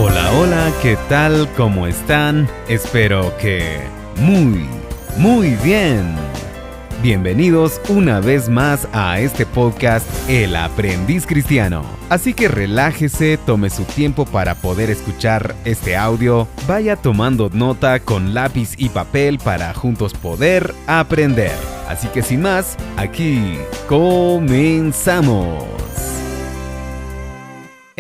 Hola, hola, ¿qué tal? ¿Cómo están? Espero que muy bien. Bienvenidos una vez más a este podcast El Aprendiz Cristiano. Así que relájese, tome su tiempo para poder escuchar este audio, vaya tomando nota con lápiz y papel para juntos poder aprender. Así que sin más, aquí comenzamos.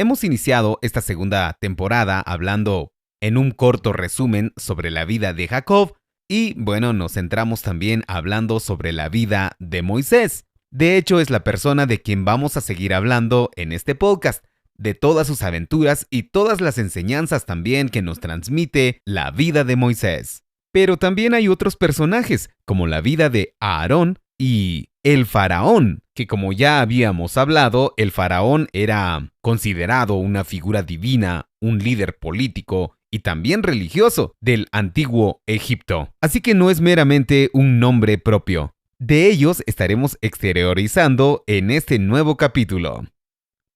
Hemos iniciado esta segunda temporada hablando en un corto resumen sobre la vida de Jacob y, bueno, nos centramos también hablando sobre la vida de Moisés. De hecho, es la persona de quien vamos a seguir hablando en este podcast, de todas sus aventuras y todas las enseñanzas también que nos transmite la vida de Moisés. Pero también hay otros personajes, como la vida de Aarón y el faraón, que como ya habíamos hablado, el faraón era considerado una figura divina, un líder político y también religioso del antiguo Egipto. Así que no es meramente un nombre propio. De ellos estaremos exteriorizando en este nuevo capítulo.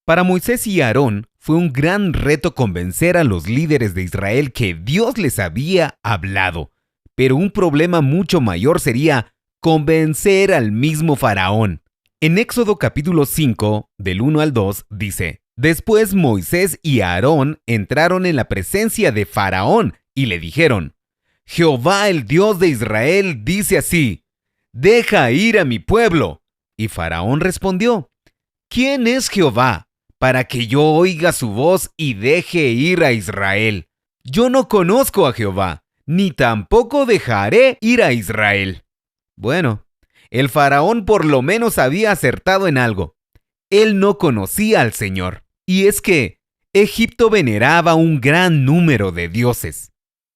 Para Moisés y Aarón fue un gran reto convencer a los líderes de Israel que Dios les había hablado, pero un problema mucho mayor sería convencer al mismo faraón. En Éxodo capítulo 5, del 1 al 2, dice: Después Moisés y Aarón entraron en la presencia de Faraón y le dijeron: Jehová, el Dios de Israel, dice así: Deja ir a mi pueblo. Y Faraón respondió: ¿Quién es Jehová, para que yo oiga su voz y deje ir a Israel? Yo no conozco a Jehová, ni tampoco dejaré ir a Israel. Bueno, el faraón por lo menos había acertado en algo. Él no conocía al Señor. Y es que Egipto veneraba un gran número de dioses.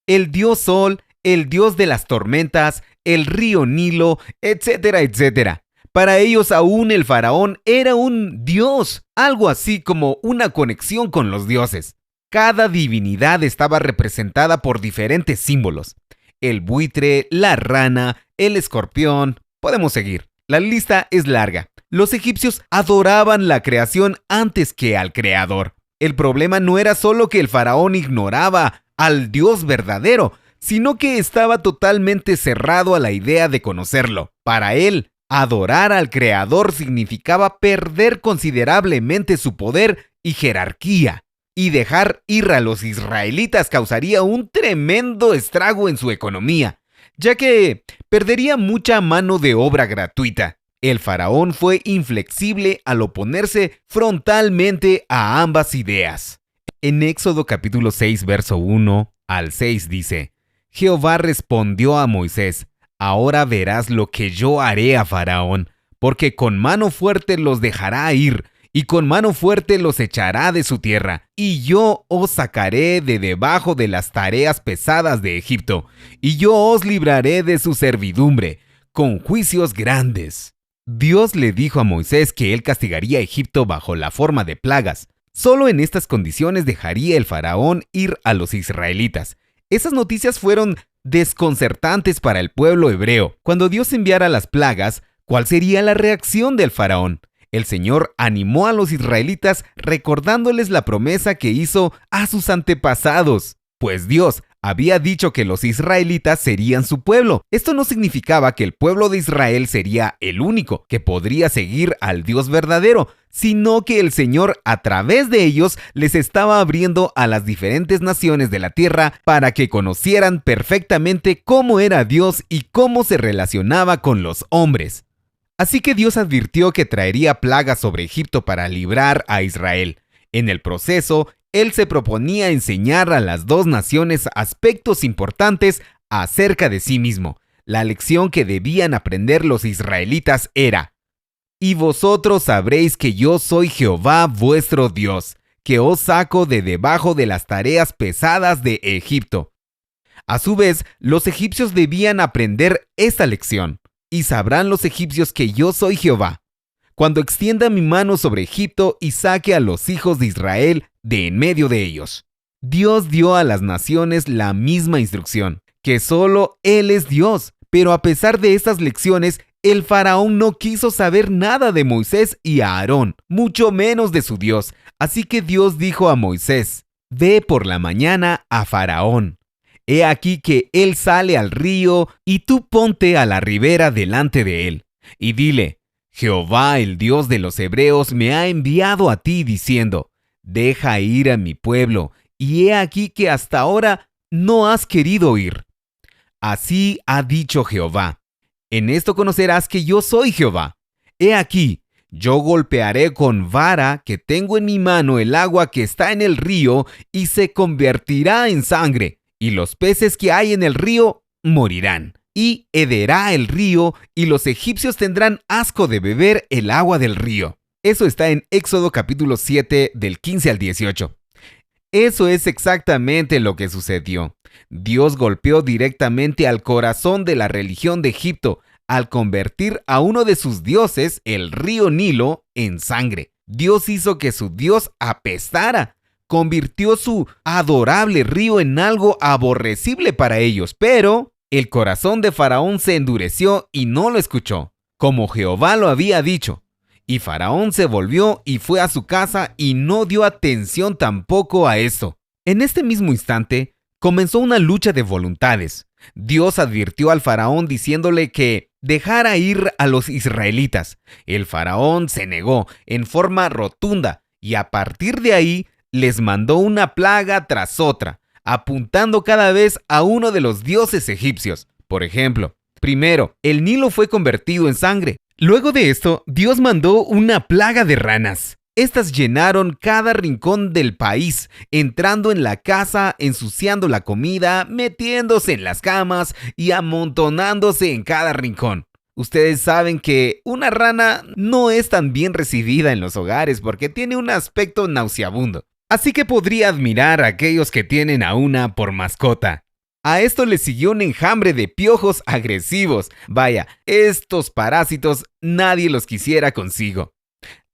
El dios Sol, el dios de las tormentas, el río Nilo, etcétera, etcétera. Para ellos aún el faraón era un dios, algo así como una conexión con los dioses. Cada divinidad estaba representada por diferentes símbolos. El buitre, la rana, el escorpión. Podemos seguir. La lista es larga. Los egipcios adoraban la creación antes que al creador. El problema no era solo que el faraón ignoraba al Dios verdadero, sino que estaba totalmente cerrado a la idea de conocerlo. Para él, adorar al creador significaba perder considerablemente su poder y jerarquía. Y dejar ir a los israelitas causaría un tremendo estrago en su economía, ya que perdería mucha mano de obra gratuita. El faraón fue inflexible al oponerse frontalmente a ambas ideas. En Éxodo capítulo 6, verso 1 al 6 dice: Jehová respondió a Moisés: Ahora verás lo que yo haré a Faraón, porque con mano fuerte los dejará ir, y con mano fuerte los echará de su tierra, y yo os sacaré de debajo de las tareas pesadas de Egipto, y yo os libraré de su servidumbre, con juicios grandes. Dios le dijo a Moisés que él castigaría a Egipto bajo la forma de plagas. Solo en estas condiciones dejaría el faraón ir a los israelitas. Esas noticias fueron desconcertantes para el pueblo hebreo. Cuando Dios enviara las plagas, ¿cuál sería la reacción del faraón? El Señor animó a los israelitas recordándoles la promesa que hizo a sus antepasados, pues Dios había dicho que los israelitas serían su pueblo. Esto no significaba que el pueblo de Israel sería el único que podría seguir al Dios verdadero, sino que el Señor a través de ellos les estaba abriendo a las diferentes naciones de la tierra para que conocieran perfectamente cómo era Dios y cómo se relacionaba con los hombres. Así que Dios advirtió que traería plagas sobre Egipto para librar a Israel. En el proceso, Él se proponía enseñar a las dos naciones aspectos importantes acerca de sí mismo. La lección que debían aprender los israelitas era: Y vosotros sabréis que yo soy Jehová vuestro Dios, que os saco de debajo de las tareas pesadas de Egipto. A su vez, los egipcios debían aprender esta lección. Y sabrán los egipcios que yo soy Jehová, cuando extienda mi mano sobre Egipto y saque a los hijos de Israel de en medio de ellos. Dios dio a las naciones la misma instrucción, que solo Él es Dios, pero a pesar de estas lecciones, el faraón no quiso saber nada de Moisés y Aarón, mucho menos de su Dios. Así que Dios dijo a Moisés: ve por la mañana a Faraón. He aquí que él sale al río, y tú ponte a la ribera delante de él, y dile: Jehová, el Dios de los hebreos, me ha enviado a ti diciendo: deja ir a mi pueblo, y he aquí que hasta ahora no has querido ir. Así ha dicho Jehová: en esto conocerás que yo soy Jehová. He aquí, yo golpearé con vara que tengo en mi mano el agua que está en el río, y se convertirá en sangre, y los peces que hay en el río morirán. Y hederá el río, y los egipcios tendrán asco de beber el agua del río. Eso está en Éxodo capítulo 7, del 15 al 18. Eso es exactamente lo que sucedió. Dios golpeó directamente al corazón de la religión de Egipto al convertir a uno de sus dioses, el río Nilo, en sangre. Dios hizo que su Dios apestara. Convirtió su adorable río en algo aborrecible para ellos, pero el corazón de Faraón se endureció y no lo escuchó, como Jehová lo había dicho. Y Faraón se volvió y fue a su casa y no dio atención tampoco a esto. En este mismo instante, comenzó una lucha de voluntades. Dios advirtió al Faraón diciéndole que dejara ir a los israelitas. El Faraón se negó en forma rotunda y a partir de ahí les mandó una plaga tras otra, apuntando cada vez a uno de los dioses egipcios. Por ejemplo, primero, el Nilo fue convertido en sangre. Luego de esto, Dios mandó una plaga de ranas. Estas llenaron cada rincón del país, entrando en la casa, ensuciando la comida, metiéndose en las camas y amontonándose en cada rincón. Ustedes saben que una rana no es tan bien recibida en los hogares porque tiene un aspecto nauseabundo. Así que podría admirar a aquellos que tienen a una por mascota. A esto le siguió un enjambre de piojos agresivos. Vaya, estos parásitos nadie los quisiera consigo.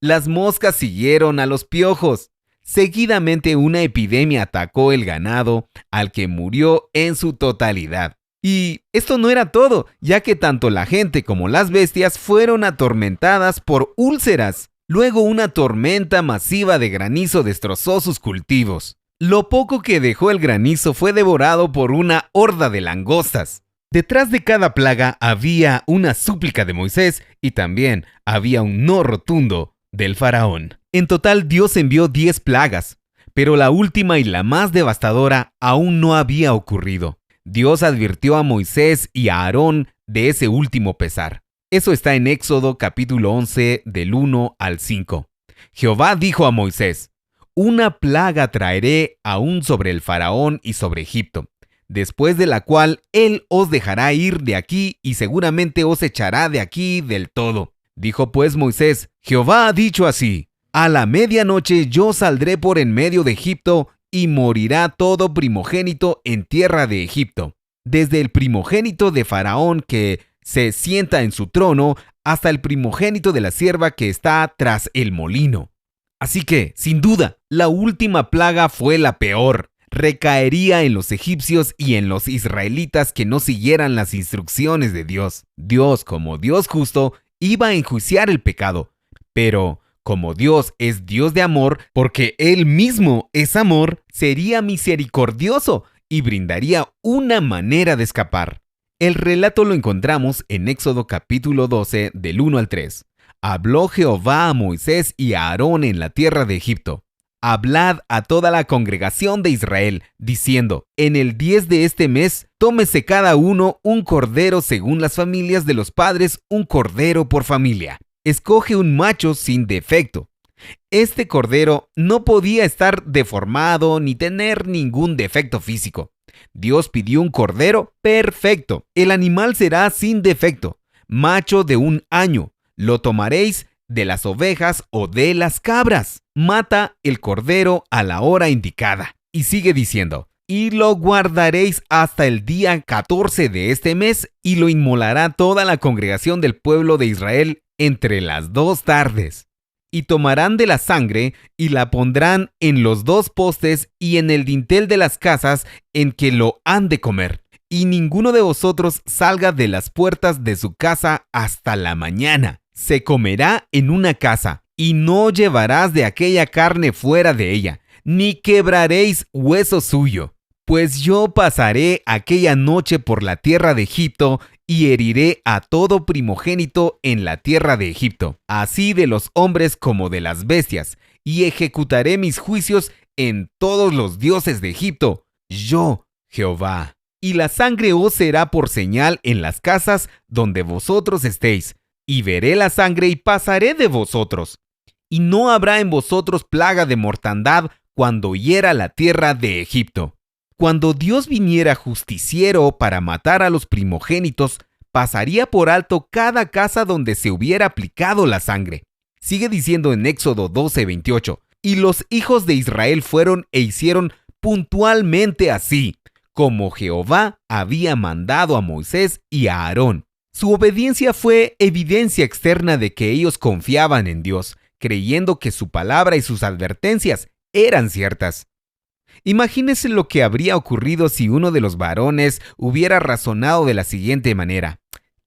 Las moscas siguieron a los piojos. Seguidamente una epidemia atacó el ganado, al que murió en su totalidad. Y esto no era todo, ya que tanto la gente como las bestias fueron atormentadas por úlceras. Luego una tormenta masiva de granizo destrozó sus cultivos. Lo poco que dejó el granizo fue devorado por una horda de langostas. Detrás de cada plaga había una súplica de Moisés y también había un no rotundo del faraón. En total, Dios envió 10 plagas, pero la última y la más devastadora aún no había ocurrido. Dios advirtió a Moisés y a Aarón de ese último pesar. Eso está en Éxodo capítulo 11 del 1 al 5. Jehová dijo a Moisés: una plaga traeré aún sobre el faraón y sobre Egipto, después de la cual él os dejará ir de aquí y seguramente os echará de aquí del todo. Dijo pues Moisés: Jehová ha dicho así: a la medianoche yo saldré por en medio de Egipto y morirá todo primogénito en tierra de Egipto, desde el primogénito de Faraón que se sienta en su trono hasta el primogénito de la sierva que está tras el molino. Así que, sin duda, la última plaga fue la peor. Recaería en los egipcios y en los israelitas que no siguieran las instrucciones de Dios. Dios, como Dios justo, iba a enjuiciar el pecado. Pero, como Dios es Dios de amor, porque Él mismo es amor, sería misericordioso y brindaría una manera de escapar. El relato lo encontramos en Éxodo capítulo 12, del 1 al 3. Habló Jehová a Moisés y a Aarón en la tierra de Egipto. Hablad a toda la congregación de Israel, diciendo: en el 10 de este mes, tómese cada uno un cordero según las familias de los padres, un cordero por familia. Escoge un macho sin defecto. Este cordero no podía estar deformado ni tener ningún defecto físico. Dios pidió un cordero perfecto. El animal será sin defecto, macho de 1 año. Lo tomaréis de las ovejas o de las cabras. Mata el cordero a la hora indicada. Y sigue diciendo: y lo guardaréis hasta el día 14 de este mes, y lo inmolará toda la congregación del pueblo de Israel entre las 2 tardes. Y tomarán de la sangre y la pondrán en los 2 postes y en el dintel de las casas en que lo han de comer. Y ninguno de vosotros salga de las puertas de su casa hasta la mañana. Se comerá en una casa, y no llevarás de aquella carne fuera de ella, ni quebraréis hueso suyo. Pues yo pasaré aquella noche por la tierra de Egipto y heriré a todo primogénito en la tierra de Egipto, así de los hombres como de las bestias, y ejecutaré mis juicios en todos los dioses de Egipto, yo, Jehová. Y la sangre os será por señal en las casas donde vosotros estéis, y veré la sangre y pasaré de vosotros. Y no habrá en vosotros plaga de mortandad cuando hiera la tierra de Egipto. Cuando Dios viniera justiciero para matar a los primogénitos, pasaría por alto cada casa donde se hubiera aplicado la sangre. Sigue diciendo en Éxodo 12:28, y los hijos de Israel fueron e hicieron puntualmente así, como Jehová había mandado a Moisés y a Aarón. Su obediencia fue evidencia externa de que ellos confiaban en Dios, creyendo que su palabra y sus advertencias eran ciertas. Imagínese lo que habría ocurrido si uno de los varones hubiera razonado de la siguiente manera: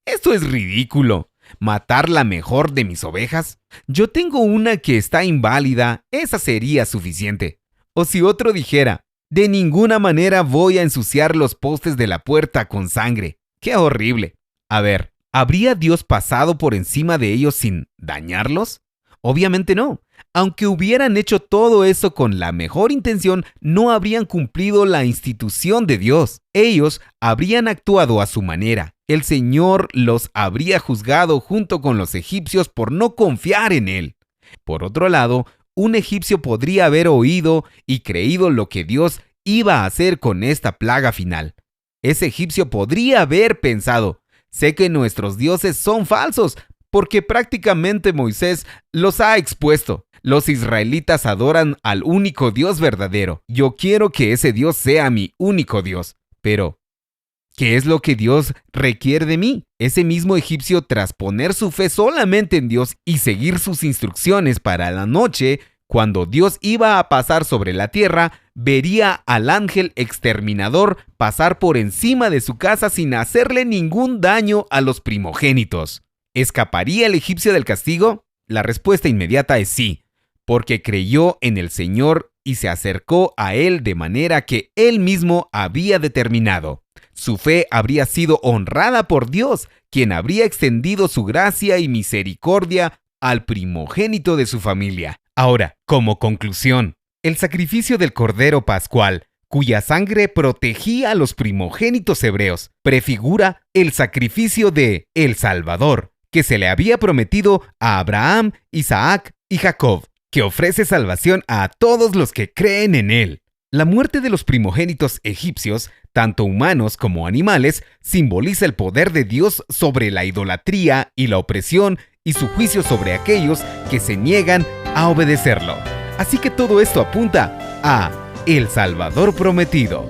esto es ridículo. ¿Matar la mejor de mis ovejas? Yo tengo una que está inválida, esa sería suficiente. O si otro dijera: de ninguna manera voy a ensuciar los postes de la puerta con sangre. ¡Qué horrible! A ver, ¿habría Dios pasado por encima de ellos sin dañarlos? Obviamente no. Aunque hubieran hecho todo eso con la mejor intención, no habrían cumplido la institución de Dios. Ellos habrían actuado a su manera. El Señor los habría juzgado junto con los egipcios por no confiar en Él. Por otro lado, un egipcio podría haber oído y creído lo que Dios iba a hacer con esta plaga final. Ese egipcio podría haber pensado: sé que nuestros dioses son falsos, porque prácticamente Moisés los ha expuesto. Los israelitas adoran al único Dios verdadero. Yo quiero que ese Dios sea mi único Dios. Pero, ¿qué es lo que Dios requiere de mí? Ese mismo egipcio, tras poner su fe solamente en Dios y seguir sus instrucciones para la noche, cuando Dios iba a pasar sobre la tierra, vería al ángel exterminador pasar por encima de su casa sin hacerle ningún daño a los primogénitos. ¿Escaparía el egipcio del castigo? La respuesta inmediata es sí, porque creyó en el Señor y se acercó a Él de manera que Él mismo había determinado. Su fe habría sido honrada por Dios, quien habría extendido su gracia y misericordia al primogénito de su familia. Ahora, como conclusión, el sacrificio del Cordero Pascual, cuya sangre protegía a los primogénitos hebreos, prefigura el sacrificio de El Salvador, que se le había prometido a Abraham, Isaac y Jacob, que ofrece salvación a todos los que creen en él. La muerte de los primogénitos egipcios, tanto humanos como animales, simboliza el poder de Dios sobre la idolatría y la opresión y su juicio sobre aquellos que se niegan a obedecerlo. Así que todo esto apunta a El Salvador prometido.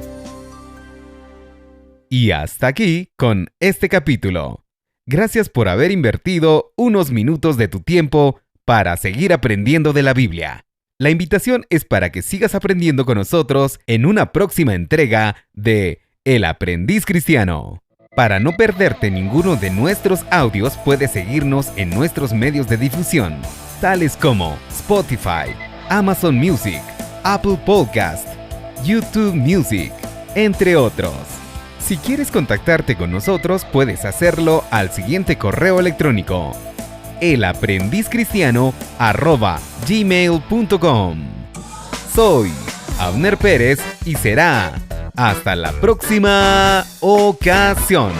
Y hasta aquí con este capítulo. Gracias por haber invertido unos minutos de tu tiempo para seguir aprendiendo de la Biblia. La invitación es para que sigas aprendiendo con nosotros en una próxima entrega de El Aprendiz Cristiano. Para no perderte ninguno de nuestros audios, puedes seguirnos en nuestros medios de difusión, tales como Spotify, Amazon Music, Apple Podcast, YouTube Music, entre otros. Si quieres contactarte con nosotros, puedes hacerlo al siguiente correo electrónico: elaprendizcristiano@gmail.com. Soy Abner Pérez y será hasta la próxima ocasión.